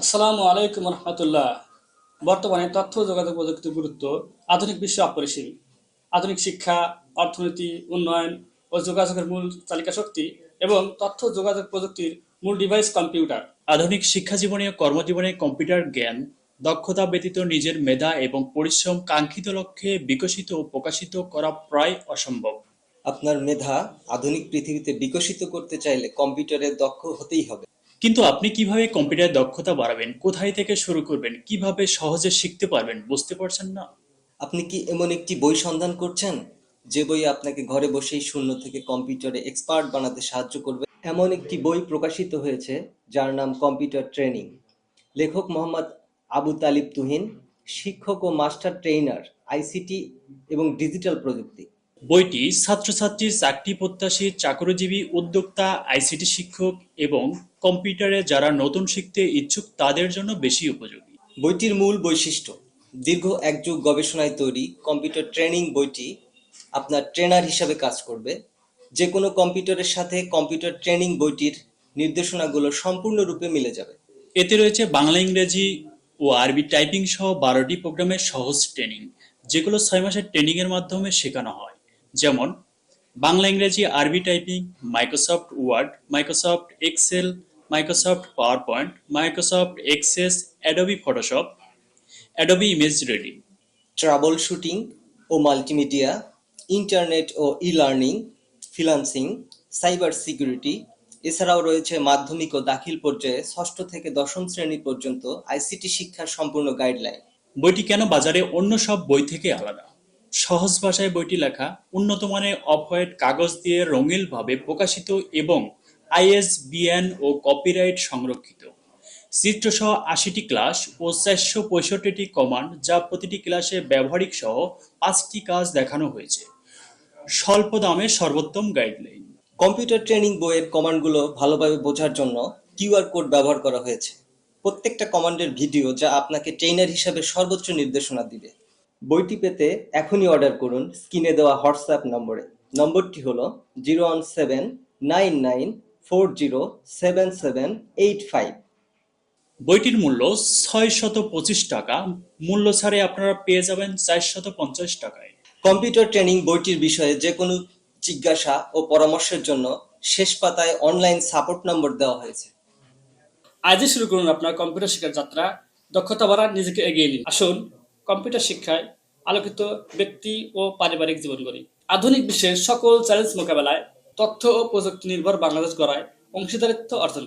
আসসালামু আলাইকুম রহমতুল্লাহ। বর্তমানে তথ্য ও যোগাযোগ প্রযুক্তির গুরুত্ব আধুনিক বিশ্বে অপরিসীম। আধুনিক শিক্ষা, অর্থনীতি, উন্নয়ন ও যোগাযোগের মূল চালিকা শক্তি এবং তথ্য ও যোগাযোগ প্রযুক্তির মূল ডিভাইস কম্পিউটার। আধুনিক শিক্ষা জীবনে ও কর্মজীবনে কম্পিউটার জ্ঞান, দক্ষতা ব্যতীত নিজের মেধা এবং পরিশ্রম কাঙ্ক্ষিত লক্ষ্যে বিকশিত ও প্রকাশিত করা প্রায় অসম্ভব। আপনার মেধা আধুনিক পৃথিবীতে বিকশিত করতে চাইলে কম্পিউটারে দক্ষ হতেই হবে। কিন্তু আপনি কিভাবে কম্পিউটার দক্ষতা বাড়াবেন, কোথায় থেকে শুরু করবেন, কিভাবে সহজে শিখতে পারবেন বুঝতে পারছেন না? আপনি কি এমন একটি বই সন্ধান করছেন যে বই আপনাকে ঘরে বসেই শূন্য থেকে কম্পিউটারে এক্সপার্ট বানাতে সাহায্য করবে? এমন একটি বই প্রকাশিত হয়েছে যার নাম কম্পিউটার ট্রেনিং। লেখক মোহাম্মদ আবু তালিব তুহিন, শিক্ষক ও মাস্টার ট্রেইনার, আইসিটি এবং ডিজিটাল প্রযুক্তি। বইটি ছাত্রছাত্রী, চাকরি প্রত্যাশী, চাকরিজীবী, উদ্যোক্তা, আইসিটি শিক্ষক এবং কম্পিউটারে যারা নতুন শিখতে ইচ্ছুক তাদের জন্য বেশি উপযোগী। বইটির মূল বৈশিষ্ট্য: দীর্ঘ এক যুগ গবেষণায় তৈরি কম্পিউটার ট্রেনিং বইটি আপনার ট্রেনার হিসাবে কাজ করবে। যে কোনো কম্পিউটারের সাথে কম্পিউটার ট্রেনিং বইটির নির্দেশনাগুলো সম্পূর্ণরূপে মিলে যাবে। এতে রয়েছে বাংলা, ইংরেজি ও আরবি টাইপিং সহ 12টি প্রোগ্রামের সহজ ট্রেনিং, যেগুলো 6 মাসের ট্রেনিং এর মাধ্যমে শেখানো হয়। যেমন বাংলা, ইংরেজি, আরবি typing, Microsoft Word, Microsoft Excel, Microsoft PowerPoint, Microsoft Access, Adobe Photoshop, Adobe ImageReady. Troubleshooting ও মাল্টিমিডিয়া, ইন্টারনেট ও ই-লার্নিং, ফ্রিল্যান্সিং, সাইবার সিকিউরিটি। এছাড়াও রয়েছে মাধ্যমিক ও দাখিল পর্যায়ে ষষ্ঠ থেকে দশম শ্রেণী পর্যন্ত আইসিটি শিক্ষার সম্পূর্ণ গাইডলাইন। বইটি কেন বাজারে অন্য সব বই থেকে আলাদা? সহজ ভাষায় বইটি লেখা, উন্নত মানের অফ-হোয়াইট কাগজ দিয়ে রঙিনভাবে প্রকাশিত এবং আইএসবিএন ও কপিরাইট সংরক্ষিত। চিত্রসহ ৮০টি ক্লাস ও ৪৬৫টি কমান্ড, যা প্রতিটি ক্লাসে ব্যবহারিক সহ ৫টি কাজ দেখানো হয়েছে। স্বল্প দামে সর্বোত্তম গাইডলাইন। কম্পিউটার ট্রেনিং বইয়ের কমান্ডগুলো ভালোভাবে বোঝার জন্য কিউআর কোড ব্যবহার করা হয়েছে। প্রত্যেকটা কমান্ডের ভিডিও যা আপনাকে ট্রেইনার হিসাবে সর্বোচ্চ নির্দেশনা দিবে। বইটি পেতে এখনই অর্ডার করুন স্ক্রিনে দেওয়া হোয়াটসঅ্যাপ নম্বরে। নম্বরটি হলো 01799407785। বইটির মূল্য ৬২৫ টাকা। মূল্য ছাড়ে আপনারা পেয়ে যাবেন ৪৫০ টাকায়। কম্পিউটার ট্রেনিং বইটির বিষয়ে যে কোনো জিজ্ঞাসা ও পরামর্শের জন্য শেষ পাতায় অনলাইন সাপোর্ট নম্বর দেওয়া হয়েছে। আজই শুরু করুন আপনার কম্পিউটার শিক্ষার যাত্রা। দক্ষতা বাড়ান, নিজেকে এগিয়ে নিন। আসুন কম্পিউটার শিক্ষায় আলোকিত ব্যক্তি ও পারিবারিক জীবন গড়ি। আধুনিক বিশ্বের সকল চ্যালেঞ্জ মোকাবেলায় তথ্য ও প্রযুক্তি নির্ভর বাংলাদেশ গড়ায় অংশীদারিত্ব অর্জন